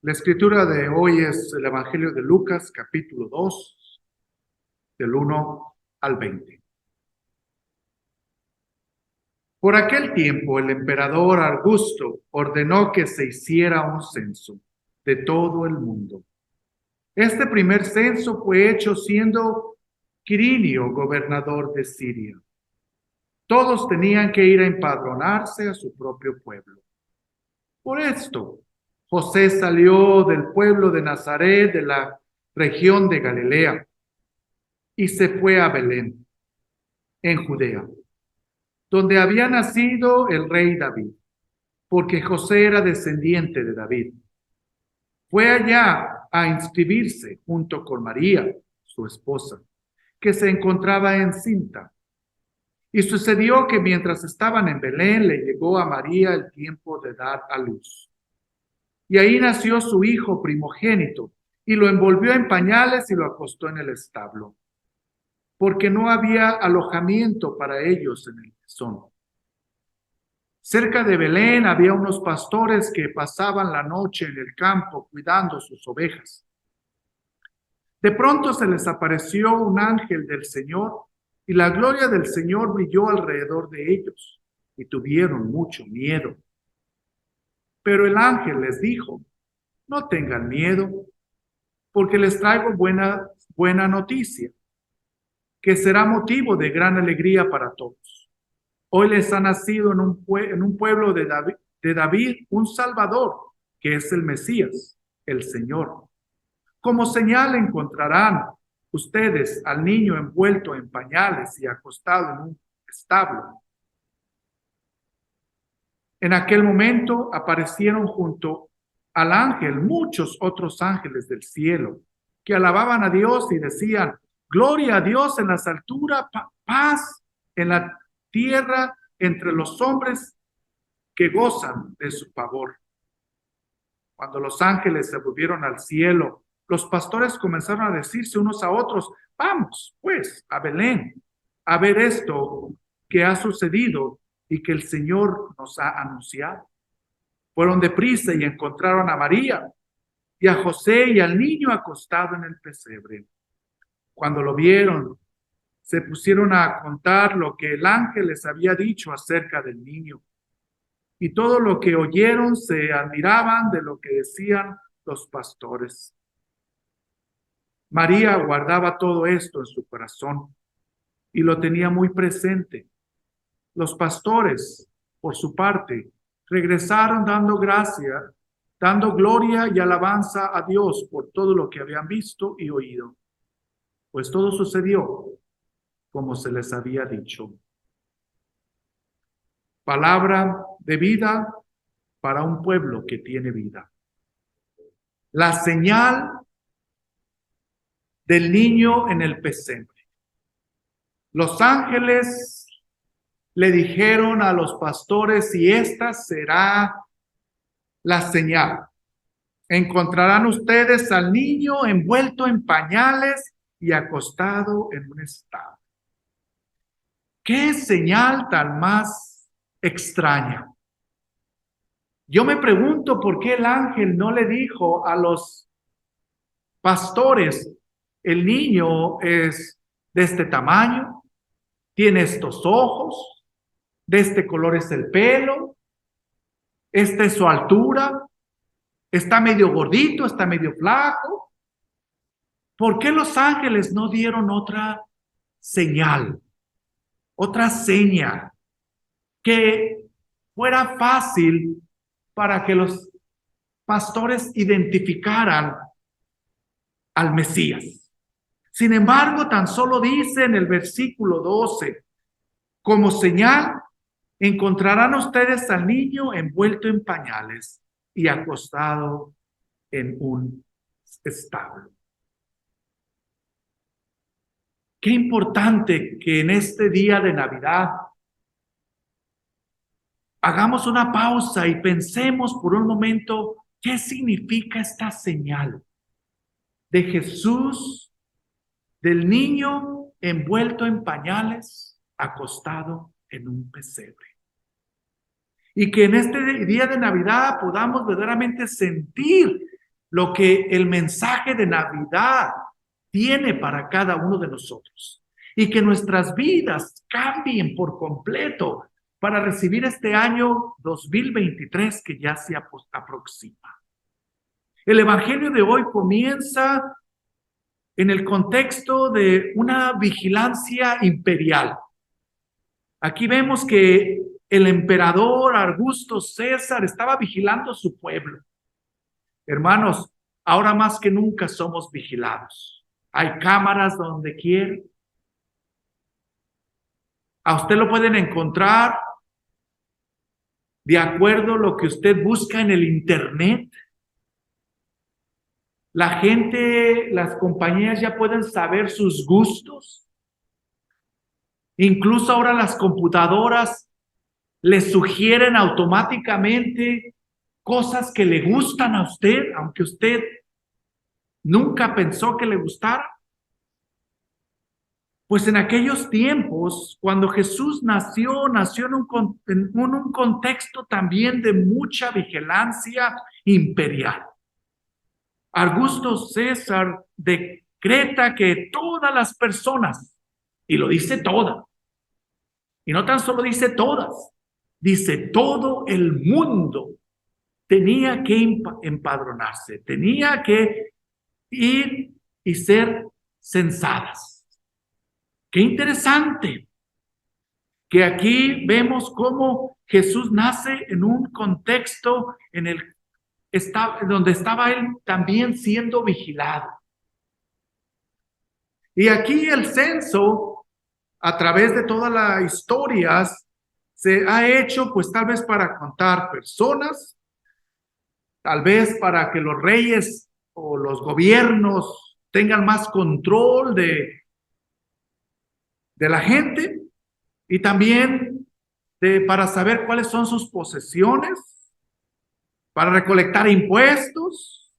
La escritura de hoy es el Evangelio de Lucas, capítulo 2, del 1 al 20. Por aquel tiempo, el emperador Augusto ordenó que se hiciera un censo de todo el mundo. Este primer censo fue hecho siendo Quirinio gobernador de Siria. Todos tenían que ir a empadronarse a su propio pueblo. Por esto, José salió del pueblo de Nazaret, de la región de Galilea, y se fue a Belén, en Judea, donde había nacido el rey David, porque José era descendiente de David. Fue allá a inscribirse junto con María, su esposa, que se encontraba encinta. Y sucedió que mientras estaban en Belén, le llegó a María el tiempo de dar a luz. Y ahí nació su hijo primogénito, y lo envolvió en pañales y lo acostó en el establo, porque no había alojamiento para ellos en el mesón. Cerca de Belén había unos pastores que pasaban la noche en el campo cuidando sus ovejas. De pronto se les apareció un ángel del Señor, y la gloria del Señor brilló alrededor de ellos, y tuvieron mucho miedo. Pero el ángel les dijo: no tengan miedo, porque les traigo buena noticia, que será motivo de gran alegría para todos. Hoy les ha nacido en un pueblo de David un Salvador, que es el Mesías, el Señor. Como señal encontrarán ustedes al niño envuelto en pañales y acostado en un establo. En aquel momento aparecieron junto al ángel muchos otros ángeles del cielo, que alababan a Dios y decían: gloria a Dios en las alturas, paz en la tierra entre los hombres que gozan de su favor. Cuando los ángeles se volvieron al cielo, los pastores comenzaron a decirse unos a otros: vamos, pues, a Belén, a ver esto que ha sucedido y que el Señor nos ha anunciado. Fueron deprisa y encontraron a María y a José y al niño acostado en el pesebre. Cuando lo vieron, se pusieron a contar lo que el ángel les había dicho acerca del niño. Y todo lo que oyeron se admiraban de lo que decían los pastores. María guardaba todo esto en su corazón y lo tenía muy presente. Los pastores, por su parte, regresaron dando gloria y alabanza a Dios por todo lo que habían visto y oído, pues todo sucedió como se les había dicho. Palabra de vida para un pueblo que tiene vida. La señal del niño en el pesebre. Los ángeles le dijeron a los pastores: y esta será la señal. Encontrarán ustedes al niño envuelto en pañales y acostado en un establo. ¿Qué señal tan más extraña? Yo me pregunto por qué el ángel no le dijo a los pastores: el niño es de este tamaño, tiene estos ojos, de este color es el pelo, esta es su altura, está medio gordito, está medio flaco. ¿Por qué los ángeles no dieron otra señal, otra seña que fuera fácil para que los pastores identificaran al Mesías? Sin embargo, tan solo dice en el versículo 12: como señal, encontrarán ustedes al niño envuelto en pañales y acostado en un establo. Qué importante que en este día de Navidad hagamos una pausa y pensemos por un momento qué significa esta señal de Jesús, del niño envuelto en pañales, acostado en un pesebre. Y que en este día de Navidad podamos verdaderamente sentir lo que el mensaje de Navidad tiene para cada uno de nosotros. Y que nuestras vidas cambien por completo para recibir este año 2023 que ya se aproxima. El Evangelio de hoy comienza en el contexto de una vigilancia imperial. Aquí vemos que el emperador Augusto César estaba vigilando su pueblo. Hermanos, ahora más que nunca somos vigilados. Hay cámaras donde quiera. A usted lo pueden encontrar de acuerdo a lo que usted busca en el internet. La gente, las compañías ya pueden saber sus gustos. Incluso ahora las computadoras le sugieren automáticamente cosas que le gustan a usted, aunque usted nunca pensó que le gustara. Pues en aquellos tiempos, cuando Jesús nació en un contexto también de mucha vigilancia imperial. Augusto César decreta que todas las personas, y lo dice todas, y no tan solo dice todas, dice todo el mundo tenía que empadronarse, tenía que ir y ser censadas. Qué interesante que aquí vemos cómo Jesús nace en un contexto donde estaba él también siendo vigilado. Y aquí el censo, a través de todas las historias, se ha hecho pues tal vez para contar personas, tal vez para que los reyes o los gobiernos tengan más control de la gente, y también para saber cuáles son sus posesiones, para recolectar impuestos,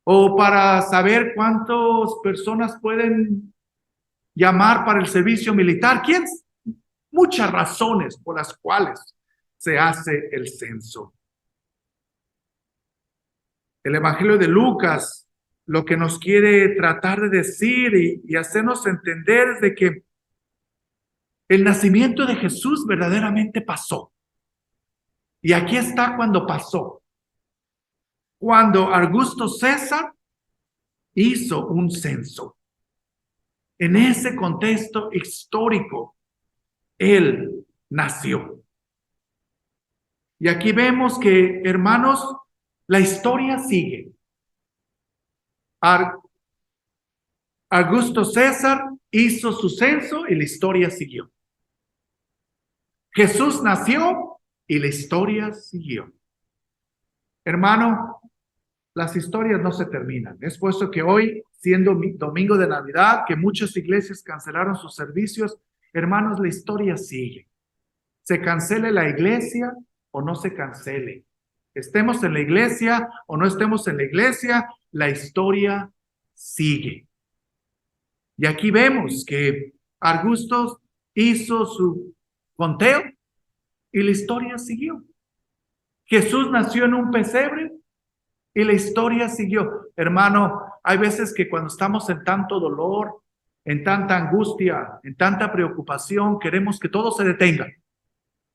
o para saber cuántas personas pueden llamar para el servicio militar. Muchas razones por las cuales se hace el censo. El Evangelio de Lucas lo que nos quiere tratar de decir y hacernos entender es de que el nacimiento de Jesús verdaderamente pasó. Y aquí está cuando pasó. Cuando Augusto César hizo un censo. En ese contexto histórico, él nació. Y aquí vemos que, hermanos, la historia sigue. Augusto César hizo su censo y la historia siguió. Jesús nació y la historia siguió. Hermano, las historias no se terminan. Es por eso que hoy, siendo domingo de Navidad, que muchas iglesias cancelaron sus servicios, hermanos, la historia sigue. Se cancele la iglesia o no se cancele. Estemos en la iglesia o no estemos en la iglesia, la historia sigue. Y aquí vemos que Augusto hizo su conteo y la historia siguió. Jesús nació en un pesebre y la historia siguió. Hermano, hay veces que cuando estamos en tanto dolor, en tanta angustia, en tanta preocupación, queremos que todo se detenga.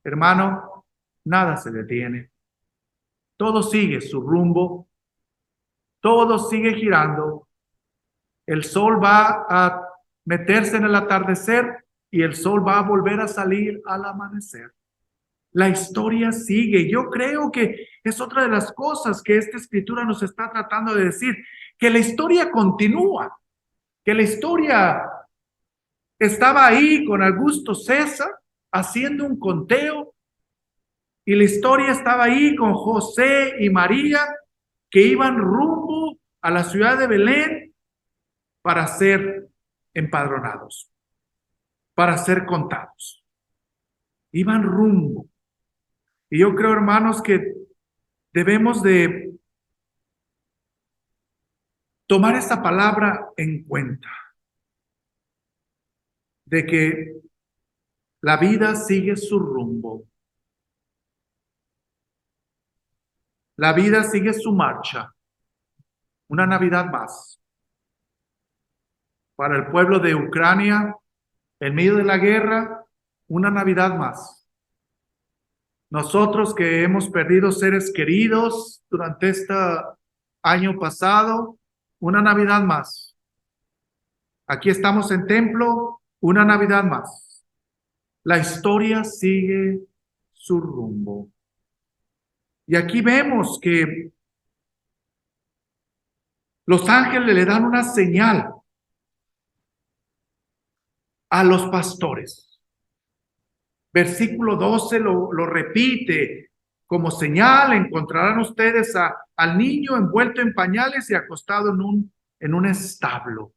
Hermano, nada se detiene. Todo sigue su rumbo. Todo sigue girando. El sol va a meterse en el atardecer y el sol va a volver a salir al amanecer. La historia sigue. Yo creo que es otra de las cosas que esta escritura nos está tratando de decir, que la historia continúa, que la historia estaba ahí con Augusto César haciendo un conteo y la historia estaba ahí con José y María que iban rumbo a la ciudad de Belén para ser empadronados, para ser contados. Iban rumbo. Y yo creo, hermanos, que debemos de tomar esa palabra en cuenta, de que la vida sigue su rumbo. La vida sigue su marcha. Una Navidad más. Para el pueblo de Ucrania, en medio de la guerra, una Navidad más. Nosotros que hemos perdido seres queridos durante este año pasado, una Navidad más. Aquí estamos en templo, una Navidad más. La historia sigue su rumbo. Y aquí vemos que los ángeles le dan una señal a los pastores. Versículo 12 lo repite. Como señal encontrarán ustedes al niño envuelto en pañales y acostado en un establo.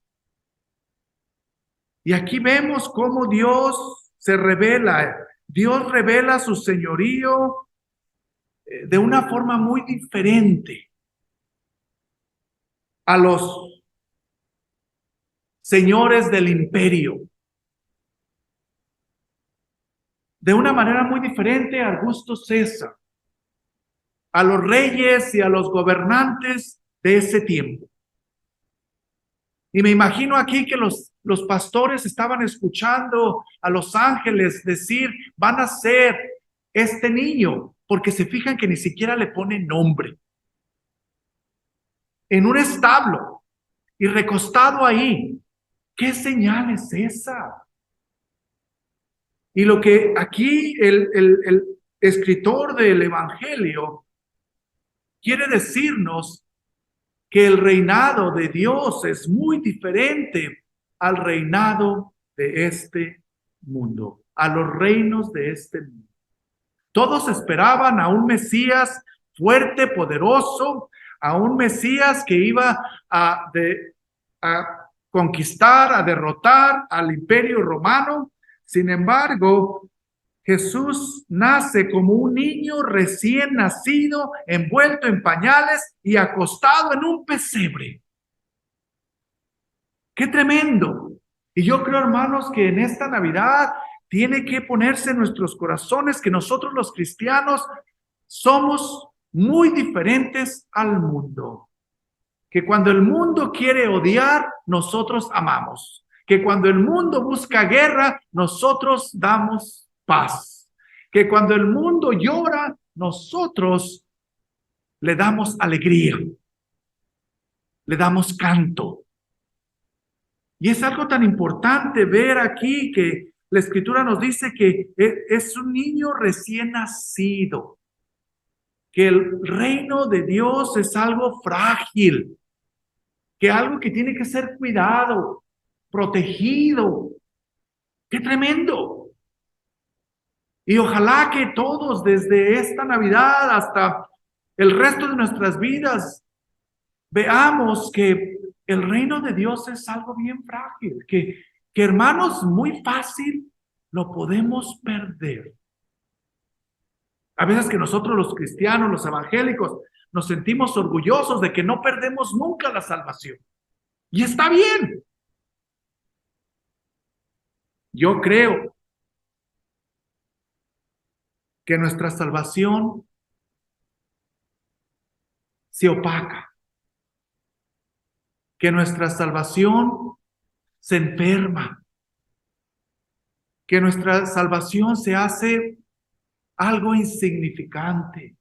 Y aquí vemos cómo Dios se revela. Dios revela su señorío de una forma muy diferente a los señores del imperio. De una manera muy diferente a Augusto César, a los reyes y a los gobernantes de ese tiempo. Y me imagino aquí que los pastores estaban escuchando a los ángeles decir, van a ser este niño, porque se fijan que ni siquiera le ponen nombre. En un establo y recostado ahí. ¿Qué señal es esa? Y lo que aquí el escritor del Evangelio quiere decirnos que el reinado de Dios es muy diferente al reinado de este mundo, a los reinos de este mundo. Todos esperaban a un Mesías fuerte, poderoso, a un Mesías que iba a conquistar, a derrotar al imperio romano. Sin embargo, Jesús nace como un niño recién nacido, envuelto en pañales y acostado en un pesebre. ¡Qué tremendo! Y yo creo, hermanos, que en esta Navidad tiene que ponerse en nuestros corazones que nosotros los cristianos somos muy diferentes al mundo. Que cuando el mundo quiere odiar, nosotros amamos. Que cuando el mundo busca guerra, nosotros damos paz. Que cuando el mundo llora, nosotros le damos alegría. Le damos canto. Y es algo tan importante ver aquí que la Escritura nos dice que es un niño recién nacido. Que el reino de Dios es algo frágil. Que algo que tiene que ser cuidado, protegido. ¡Qué tremendo! Y ojalá que todos desde esta Navidad hasta el resto de nuestras vidas veamos que el reino de Dios es algo bien frágil, que hermanos, muy fácil lo podemos perder. A veces que nosotros los cristianos, los evangélicos, nos sentimos orgullosos de que no perdemos nunca la salvación. Y está bien. Yo creo que nuestra salvación se opaca, que nuestra salvación se enferma, que nuestra salvación se hace algo insignificante.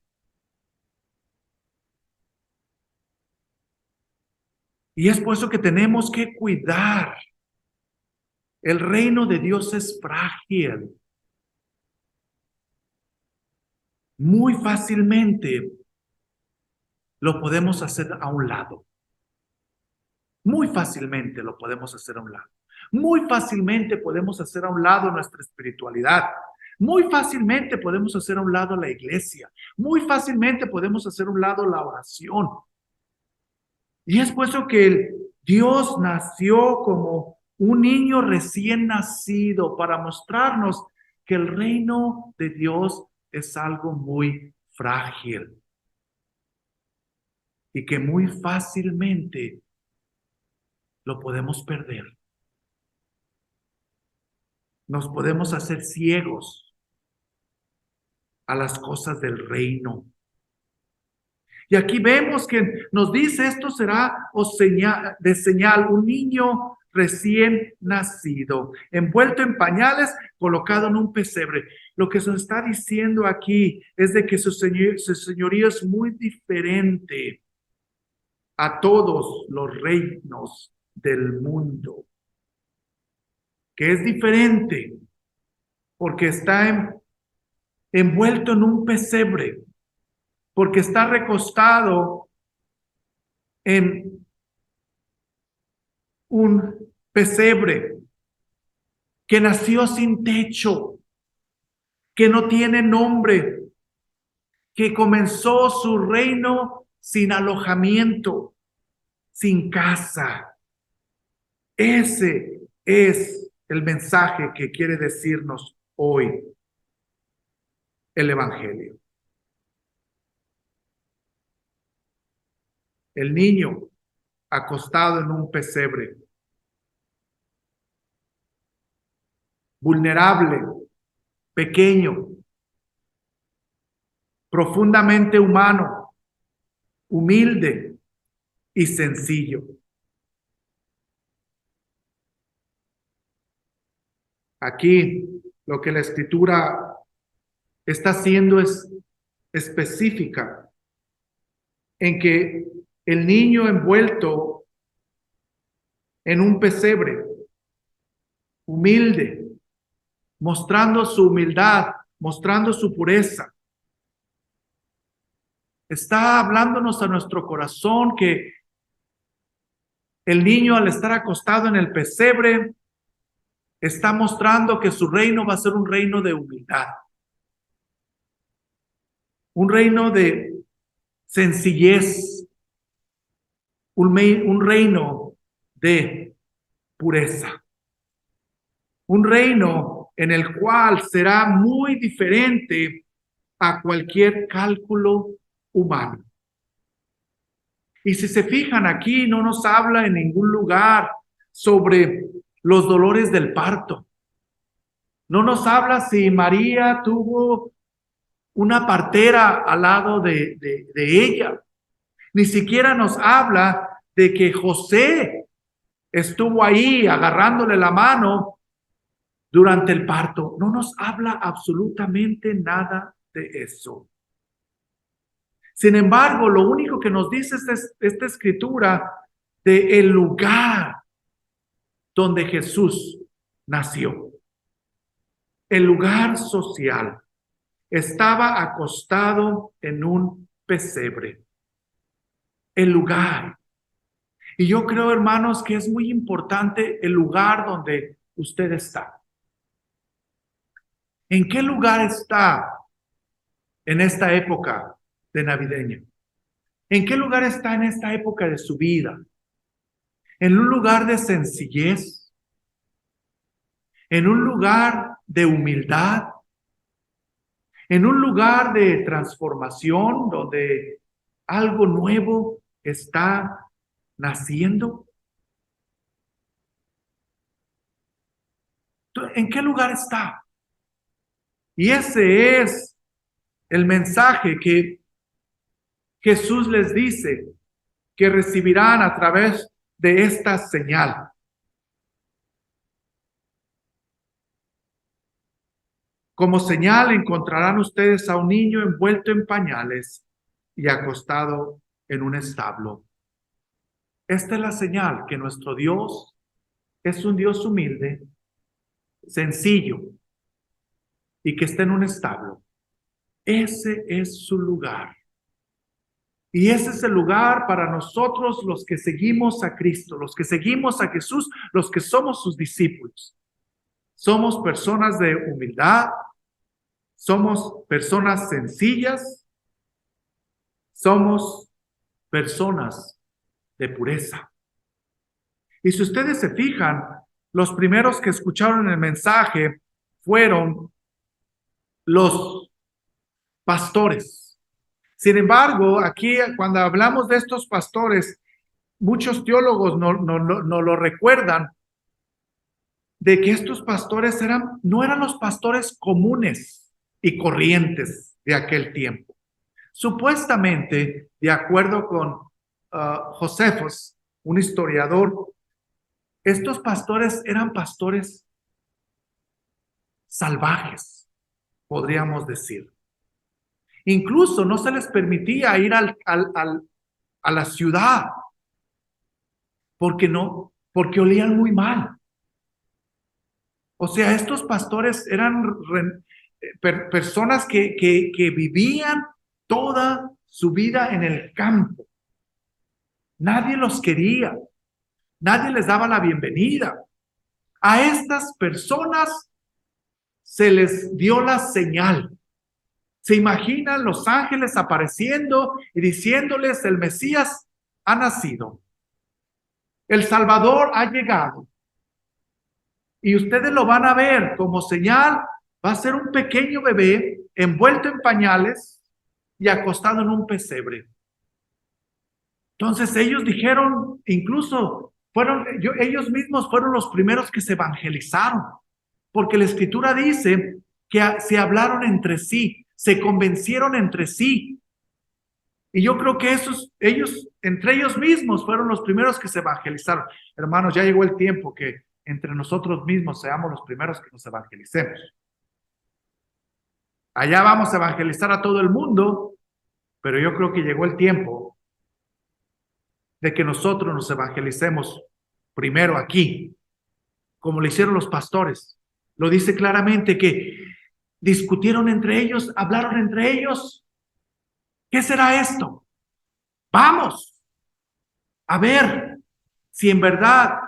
Y es por eso que tenemos que cuidar. El reino de Dios es frágil. Muy fácilmente lo podemos hacer a un lado. Muy fácilmente lo podemos hacer a un lado. Muy fácilmente podemos hacer a un lado nuestra espiritualidad. Muy fácilmente podemos hacer a un lado la iglesia. Muy fácilmente podemos hacer a un lado la oración. Y es por eso que Dios nació como un niño recién nacido para mostrarnos que el reino de Dios es algo muy frágil y que muy fácilmente lo podemos perder. Nos podemos hacer ciegos a las cosas del reino. Y aquí vemos que nos dice, esto será de señal, un niño recién nacido, envuelto en pañales, colocado en un pesebre. Lo que se nos está diciendo aquí es de que su señorío es muy diferente a todos los reinos del mundo, que es diferente porque está envuelto en un pesebre, porque está recostado en un pesebre que nació sin techo, que no tiene nombre, que comenzó su reino sin alojamiento, sin casa. Ese es el mensaje que quiere decirnos hoy el Evangelio. El niño acostado en un pesebre, vulnerable, pequeño, profundamente humano, humilde y sencillo. Aquí lo que la Escritura está haciendo es específica en que el niño envuelto en un pesebre, humilde, mostrando su humildad, mostrando su pureza, está hablándonos a nuestro corazón que el niño, al estar acostado en el pesebre, está mostrando que su reino va a ser un reino de humildad, un reino de sencillez, un reino de pureza, un reino en el cual será muy diferente a cualquier cálculo humano. Y si se fijan aquí, no nos habla en ningún lugar sobre los dolores del parto. No nos habla si María tuvo una partera al lado de ella. Ni siquiera nos habla de que José estuvo ahí agarrándole la mano durante el parto. No nos habla absolutamente nada de eso. Sin embargo, lo único que nos dice esta escritura de el lugar donde Jesús nació, el lugar social, estaba acostado en un pesebre. El lugar. Y yo creo, hermanos, que es muy importante el lugar donde usted está. ¿En qué lugar está en esta época de navideña? ¿En qué lugar está en esta época de su vida? ¿En un lugar de sencillez? ¿En un lugar de humildad? ¿En un lugar de transformación donde algo nuevo está naciendo? ¿En qué lugar está? Y ese es el mensaje que Jesús les dice que recibirán a través de esta señal. Como señal encontrarán ustedes a un niño envuelto en pañales y acostado en un establo. Esta es la señal que nuestro Dios es un Dios humilde, sencillo y que está en un establo. Ese es su lugar. Y ese es el lugar para nosotros los que seguimos a Cristo, los que seguimos a Jesús, los que somos sus discípulos. Somos personas de humildad, somos personas sencillas, somos personas de pureza. Y si ustedes se fijan, los primeros que escucharon el mensaje fueron los pastores. Sin embargo, aquí cuando hablamos de estos pastores, muchos teólogos no lo recuerdan, de que estos pastores no eran los pastores comunes y corrientes de aquel tiempo. Supuestamente, de acuerdo con Josefos, un historiador, estos pastores eran pastores salvajes, podríamos decir. Incluso no se les permitía ir a la ciudad, porque olían muy mal. O sea, estos pastores eran personas que vivían toda su vida en el campo. Nadie los quería, nadie les daba la bienvenida. A estas personas se les dio la señal. ¿Se imaginan los ángeles apareciendo y diciéndoles: el Mesías ha nacido, el Salvador ha llegado, y ustedes lo van a ver como señal? Va a ser un pequeño bebé envuelto en pañales y acostado en un pesebre. Entonces ellos dijeron, incluso ellos mismos fueron los primeros que se evangelizaron, porque la Escritura dice que se hablaron entre sí, se convencieron entre sí. Y yo creo que ellos, entre ellos mismos, fueron los primeros que se evangelizaron. Hermanos, ya llegó el tiempo que entre nosotros mismos seamos los primeros que nos evangelicemos. Allá vamos a evangelizar a todo el mundo, pero yo creo que llegó el tiempo de que nosotros nos evangelicemos primero aquí, como lo hicieron los pastores. Lo dice claramente que discutieron entre ellos, hablaron entre ellos. ¿Qué será esto? Vamos a ver si en verdad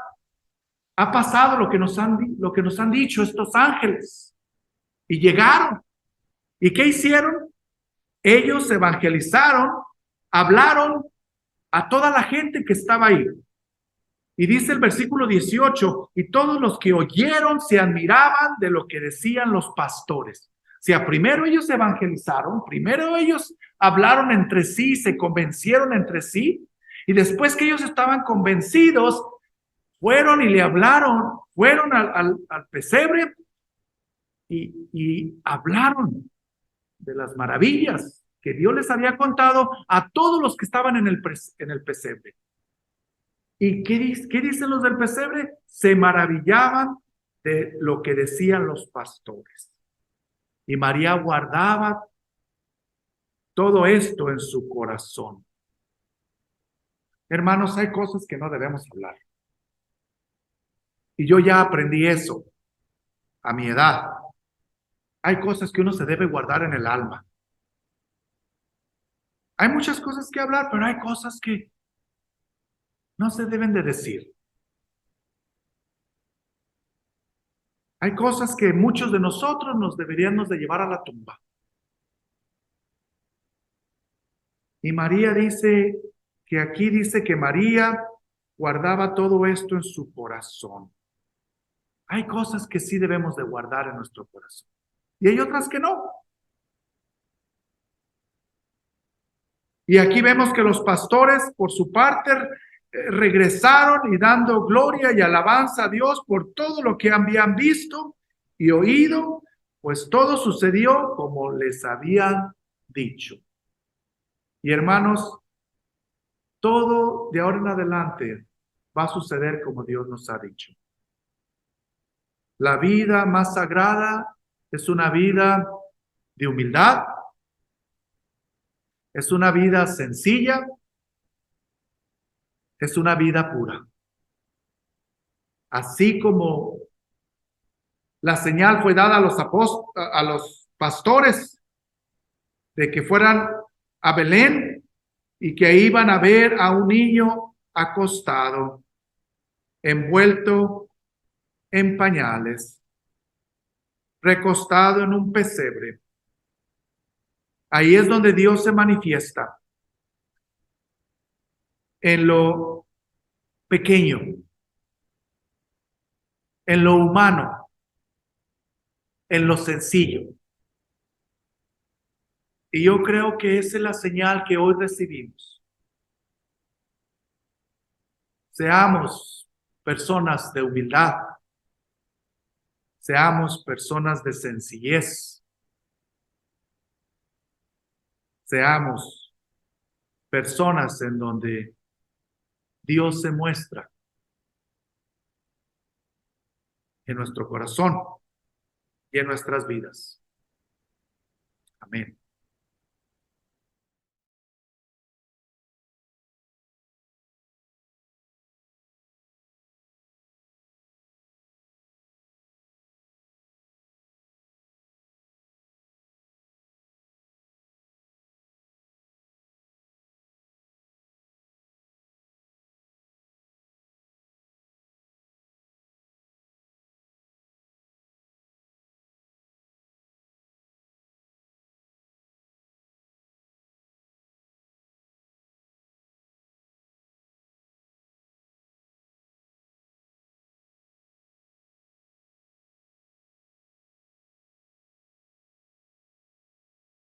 ha pasado lo que nos han dicho estos ángeles. Y llegaron. ¿Y qué hicieron? Ellos evangelizaron, hablaron a toda la gente que estaba ahí. Y dice el versículo 18, y todos los que oyeron se admiraban de lo que decían los pastores. O sea, primero ellos evangelizaron, primero ellos hablaron entre sí, se convencieron entre sí, y después que ellos estaban convencidos, fueron y le hablaron, fueron al pesebre y hablaron de las maravillas que Dios les había contado a todos los que estaban en el pesebre. ¿Y qué dicen los del pesebre? Se maravillaban de lo que decían los pastores. Y María guardaba todo esto en su corazón. Hermanos, hay cosas que no debemos hablar. Y yo ya aprendí eso a mi edad. Hay cosas que uno se debe guardar en el alma. Hay muchas cosas que hablar, pero hay cosas que no se deben de decir. Hay cosas que muchos de nosotros nos deberíamos de llevar a la tumba. Y María dice que aquí dice que María guardaba todo esto en su corazón. Hay cosas que sí debemos de guardar en nuestro corazón. Y hay otras que no. Y aquí vemos que los pastores, por su parte, regresaron y dando gloria y alabanza a Dios por todo lo que habían visto y oído, pues todo sucedió como les habían dicho. Y hermanos, todo de ahora en adelante va a suceder como Dios nos ha dicho. La vida más sagrada es una vida de humildad, es una vida sencilla, es una vida pura. Así como la señal fue dada a los pastores de que fueran a Belén y que iban a ver a un niño acostado, envuelto en pañales, recostado en un pesebre. Ahí es donde Dios se manifiesta en lo pequeño, en lo humano, en lo sencillo. Y yo creo que esa es la señal que hoy recibimos. Seamos personas de humildad, seamos personas de sencillez, seamos personas en donde Dios se muestra en nuestro corazón y en nuestras vidas. Amén.